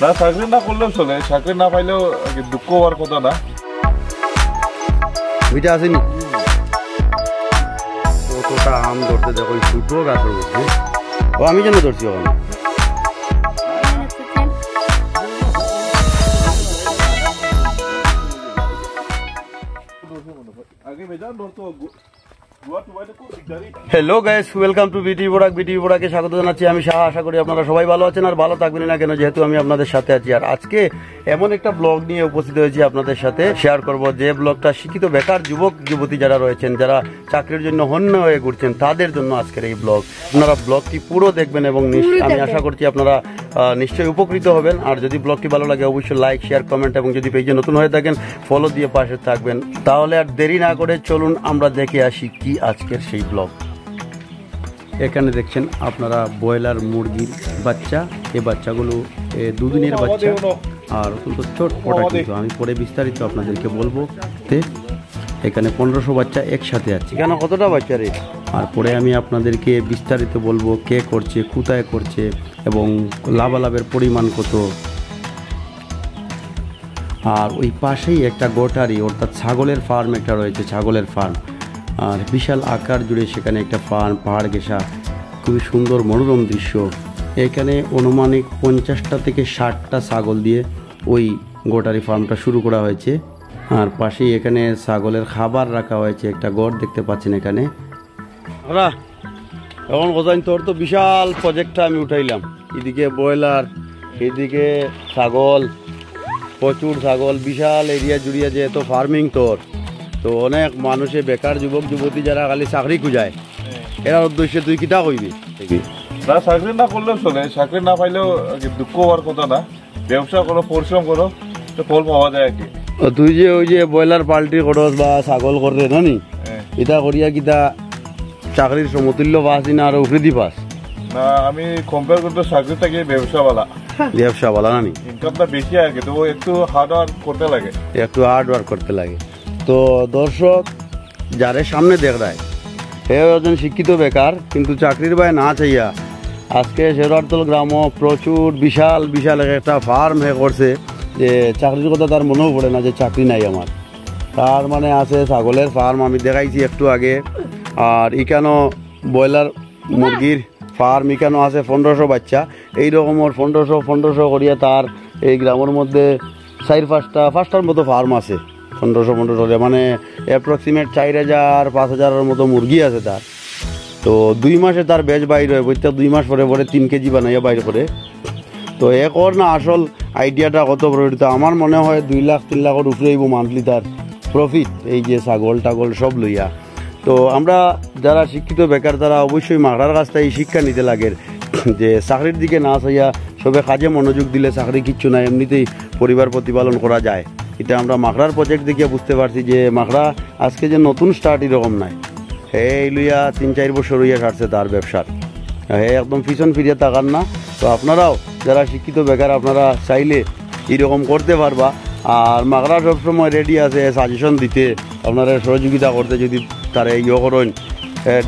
না চাকরি না করলেও চলে, চাকরি না পাইলেও দুঃখ হওয়ার কথা না। ওইটা আসেনি কতটা আম ধরতে দেখো ছোটো গাছের মধ্যে। ও আমি যেন ধরছি ওখানে হ্যালো গাইস, ওয়েলকাম টু বিটি বোরাকে স্বাগত জানাচ্ছি আমি শাহ। আশা করি আপনারা সবাই ভালো আছেন আর ভালো থাকবেন না কেন, যেহেতু আমি আপনাদের সাথে আছি। আর আজকে এমন একটা ব্লগ নিয়ে উপস্থিত হয়েছি আপনাদের সাথে শেয়ার করব, যে ব্লগটা শিক্ষিত বেকার যুবক যুবতী যারা রয়েছেন, যারা চাকরির জন্য হন্য হয়ে ঘুরছেন, তাদের জন্য আজকের এই ব্লগ। আপনারা ব্লগটি পুরো দেখবেন এবং আমি আশা করছি আপনারা নিশ্চয়ই উপকৃত হবেন। আর যদি ব্লগটি ভালো লাগে অবশ্যই লাইক, শেয়ার, কমেন্ট এবং যদি পেজে নতুন হয়ে থাকেন ফলো দিয়ে পাশে থাকবেন। তাহলে আর দেরি না করে চলুন আমরা দেখে আসি কি আজকের সেই ব্লগ। এখানে দেখছেন আপনারা ব্রয়লার মুরগির বাচ্চা। এই বাচ্চাগুলো দুদিনের বাচ্চা আর অত্যন্ত চটপটা, কিন্তু আমি পরে বিস্তারিত আপনাদেরকে বলবো। এখানে 1500 বাচ্চা একসাথে আছে। এখানে কতটা বাচ্চা রে? আর পরে আমি আপনাদেরকে বিস্তারিত বলবো কে করছে, কোথায় করছে এবং লাভালাভের পরিমাণ কত। আর ওই পাশেই একটা গোটারি অর্থাৎ ছাগলের ফার্ম একটা রয়েছে, ছাগলের ফার্ম। আর বিশাল আকার জুড়ে সেখানে একটা ফার্ম, পাহাড় ঘেঁষা, খুবই সুন্দর মনোরম দৃশ্য। এখানে অনুমানিক 50টা থেকে 60টা ছাগল দিয়ে ওই গোটারি ফার্মটা শুরু করা হয়েছে। আর পাশেই এখানে ছাগলের খাবার রাখা হয়েছে, একটা ঘর দেখতে পাচ্ছেন এখানে। এখন বোঝাই তোর তো বিশাল প্রজেক্টটা আমি উঠাইলাম, এদিকে ব্রয়লার, এদিকে ছাগল, প্রচুর ছাগল, বিশাল এরিয়া জুড়িয়ে যে এত ফার্মিং তোর। তো অনেক মানুষে বেকার যুবক যুবতী যারা খালি চাকরি খুঁজায়, এর উদ্দেশ্যে তুই কিতা কইবি? না চাকরি না করলেও চলে, চাকরি না পাইলেও দুঃখ হওয়ার কথা না। ব্যবসা করো, পরিশ্রম করো, তো ফল পাওয়া যায় আর কি। তুই যে ওই যে ব্রয়লার পাল্টি করস বা ছাগল করে নি, এটা করিয়া কিতা চাকরির সমতুল্য পাস না আর উফরিদি পাস? না আমি কম্পেয়ার করতে চাকরি থেকে ব্যবসা বালা না নি, ইনকামটা বেশি আর কি। তো একটু হার্ড ওয়ার্ক করতে লাগে। তো দর্শক যারে সামনে দেখ রায় হে একজন শিক্ষিত বেকার, কিন্তু চাকরির ভাই না চাইয়া আজকে শেরওয়ারতল গ্রামও প্রচুর বিশাল বিশাল একটা ফার্ম হে করছে, যে চাকরির কথা তার মনেও পড়ে না যে চাকরি নাই আমার। তার মানে আছে ছাগলের ফার্ম, আমি দেখাইছি একটু আগে। আর এখানেও ব্রয়লার মুরগির ফার্ম, এখানেও আছে 1500 বাচ্চা। এইরকমের 1500 করিয়া তার এই গ্রামের মধ্যে 4-5টার মতো ফার্ম আছে। 1500 মানে অ্যাপ্রক্সিমেট 4000-5000 মতো মুরগি আছে তার। তো 2 মাসে তার বেচ বাইর হয়, প্রত্যেক 2 মাস পরে 3 কেজি বানাইয়া বাইরে করে। তো একর না আসল আইডিয়াটা কত প্রফিট? আমার মনে হয় 2 লাখ 3 লাখের উপরে আইব মান্থলি তার প্রফিট, এই যে ছাগল টাগল সব লইয়া। তো আমরা যারা শিক্ষিত বেকার তারা অবশ্যই মাগরার কাছ থেকে শিক্ষা নিতে লাগে, যে চাকরির দিকে না চাইয়া সবে কাজে মনোযোগ দিলে চাকরি কিচ্ছু না, এমনিতেই পরিবার প্রতিপালন করা যায়। এটা আমরা মাকড়ার প্রজেক্ট দেখিয়ে বুঝতে পারছি যে মাকড়া আজকে যে নতুন স্টার্ট এরকম নাই, এই লইয়া 3-4 বছর হইয়া ছাড়ছে তার ব্যবসার, একদম পিছন ফিরিয়ে তাকান না। তো আপনারাও যারা শিক্ষিত বেকার আপনারা চাইলে এরকম করতে পারবা। আর মাকড়া সবসময় রেডি আছে সাজেশন দিতে, আপনারা সহযোগিতা করতে। যদি তারা ইয়ে করেন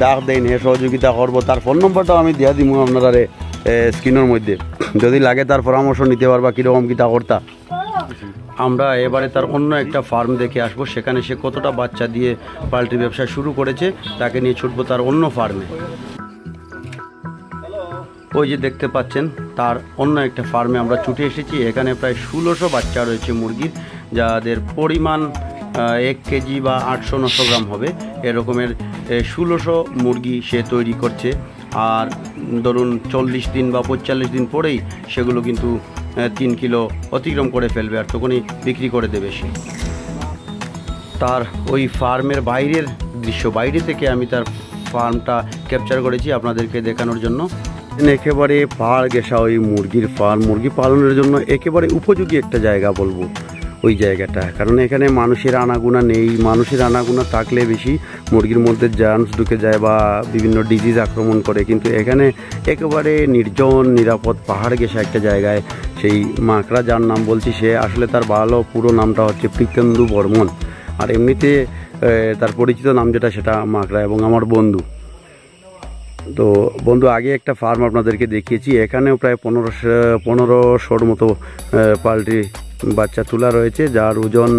ডাক দেন, হে সহযোগিতা করবো। তার ফোন নম্বরটাও আমি দিয়া দিব আপনারা স্ক্রিনের মধ্যে, যদি লাগে তার পরামর্শ নিতে পারবা কীরকম কিতা করতা। আমরা এবারে তার অন্য একটা ফার্ম দেখে আসবো, সেখানে সে কতটা বাচ্চা দিয়ে পাল্ট্রি ব্যবসা শুরু করেছে, তাকে নিয়ে ছুটবো তার অন্য ফার্মে। ওই যে দেখতে পাচ্ছেন তার অন্য একটা ফার্মে আমরা ছুটে এসেছি। এখানে প্রায় 1600 বাচ্চা রয়েছে মুরগির, যাদের পরিমাণ 1 কেজি বা 800-900 গ্রাম হবে, এরকমের 1600 মুরগি সে তৈরি করছে। আর ধরুন 40 দিন বা 45 দিন পরেই সেগুলো কিন্তু 3 কিলো অতিক্রম করে ফেলবে, আর তখনই বিক্রি করে দেবে সে। তার ওই ফার্মের বাইরের দৃশ্য, বাইরে থেকে আমি তার ফার্মটা ক্যাপচার করেছি আপনাদেরকে দেখানোর জন্য। একেবারে পাহাড় ঘেঁষা ওই মুরগির ফার্ম, মুরগি পালনের জন্য একেবারে উপযোগী একটা জায়গা বলবো ওই জায়গাটা। কারণ এখানে মানুষের আনাগোনা নেই, মানুষের আনাগোনা থাকলে বেশি মুরগির মধ্যে জার্মস ঢুকে যায় বা বিভিন্ন ডিজিজ আক্রমণ করে। কিন্তু এখানে একেবারে নির্জন নিরাপদ পাহাড় ঘেঁষা একটা জায়গায় সেই মাকড়া, যার নাম বলছি সে আসলে তার ভালো পুরো নামটা হচ্ছে প্রীতেন্দু বর্মন, আর এমনিতে তার পরিচিত নাম যেটা সেটা মাকড়া এবং আমার বন্ধু। তো বন্ধু আগে একটা ফার্ম আপনাদেরকে দেখিয়েছি, এখানেও প্রায় 1500-র মতো পাল্ট্রি বাচ্চা তোলা রয়েছে, যার ওজন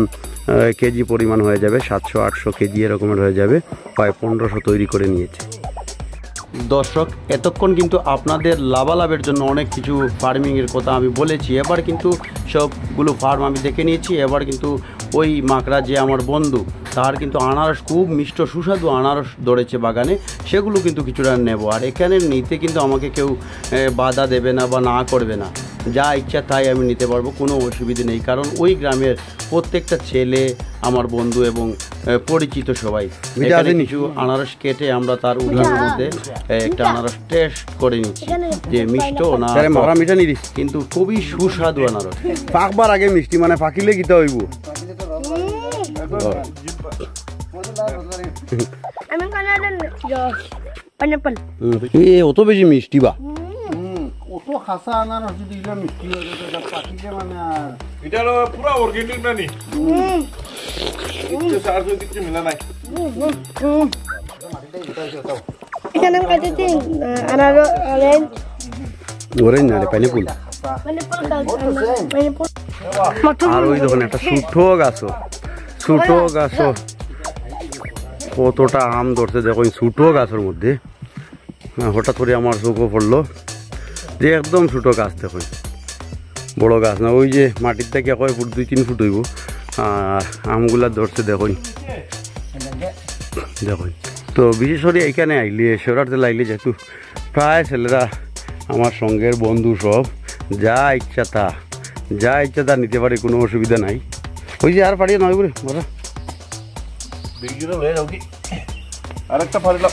কেজি পরিমাণ হয়ে যাবে 700-800 কেজি এরকমের হয়ে যাবে, প্রায় 1500 তৈরি করে নিয়েছে। দর্শক, এতক্ষণ কিন্তু আপনাদের লাভালাভের জন্য অনেক কিছু ফার্মিংয়ের কথা আমি বলেছি। এবার কিন্তু সবগুলো ফার্ম আমি দেখে নিয়েছি। এবার কিন্তু ওই মাকড়া যে আমার বন্ধু, তার কিন্তু আনারস খুব মিষ্ট সুস্বাদু আনারস ধরেছে বাগানে, সেগুলো কিন্তু কিছুটা নেব। আর এখানে নিতে কিন্তু আমাকে কেউ বাধা দেবে না বা না করবে না, যা ইচ্ছা তাই আমি নিতে পারবো, কোনো অসুবিধে নেই। কারণ ওই গ্রামের প্রত্যেকটা ছেলে আমার বন্ধু এবং পরিচিত সবাই। এখানে কিছু আনারস কেটে আমরা তার উদাহরণের মধ্যে একটা আনারস টেস্ট করে নিচ্ছি যে মিষ্ট না মিঠা নিরি, কিন্তু খুবই সুস্বাদু আনারস। পাকবার আগে মিষ্টি, মানে পাকিলে কিতা হইব। অত বেশি মিষ্টি বা অত খাসা আনারস যদি মিষ্টি পাকিলে মানে আর এটা পুরা অর্গানিক না নি, সার কিছু মিলা নাই। এখানে কাটেছি আনারস অরেঞ্জ না পাইনাপল। আর ওই দেখুন একটা ছোটো গাছও কতটা আম ধরছে দেখুন ছোটো গাছের মধ্যে। হঠাৎ করে আমার চোখও পড়লো যে একদম ছোটো গাছ, দেখুন বড় গাছ না, ওই যে মাটির থেকে 1 ফুট 2-3 ফুট হইব। আর আমগুলা ধরছে দেখুন। তো বিশেষ করে এখানে আইলে শেওড়াতে লাইলে যেহেতু প্রায় ছেলেরা আমার সঙ্গের বন্ধু সব, যা ইচ্ছা তা নিতে পারে, কোনো অসুবিধা নাই। ওই যে আর পাড়িয়ে নয় বলে বলা আরেকটা ফাড়িলাম।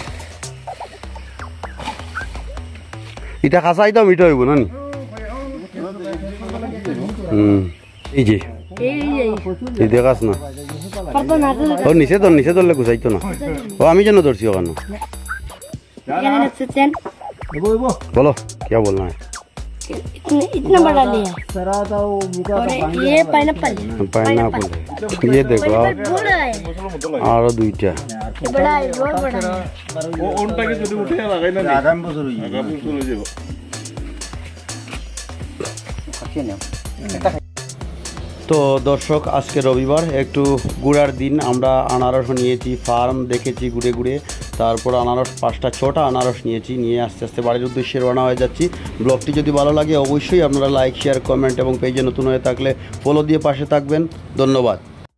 এটা খাসাই তো মিঠা হইব না নি। এই যে এই দেখাস না, ও নিচে ধরলে গুছাইতো না। ও আমি যেন ধরছি ওখানে। बोलो क्या बोलना है। इतना बड़ा लिया सरा दाओ मुका और ये पाइनएप्पल पाइनएप्पल ये देखो बड़ा है और दुईटा ये बड़ा है बहुत बड़ा है ও ওনটাকে যদি উঠে লাগাই না আগাম বছর হই আগামী চলে যাব। তো দর্শক, আজকে রবিবার, একটু ঘোরার দিন। আমরা আনারস নিয়েছি, ফার্ম দেখেছি ঘুরে ঘুরে, তারপর আনারস 5টা-6টা আনারস নিয়েছি, নিয়ে আস্তে আস্তে বাড়ির উদ্দেশ্যে রওনা হয়ে যাচ্ছি। ব্লগটি যদি ভালো লাগে অবশ্যই আপনারা লাইক, শেয়ার, কমেন্ট এবং পেজে নতুন হয়ে থাকলে ফলো দিয়ে পাশে থাকবেন। ধন্যবাদ।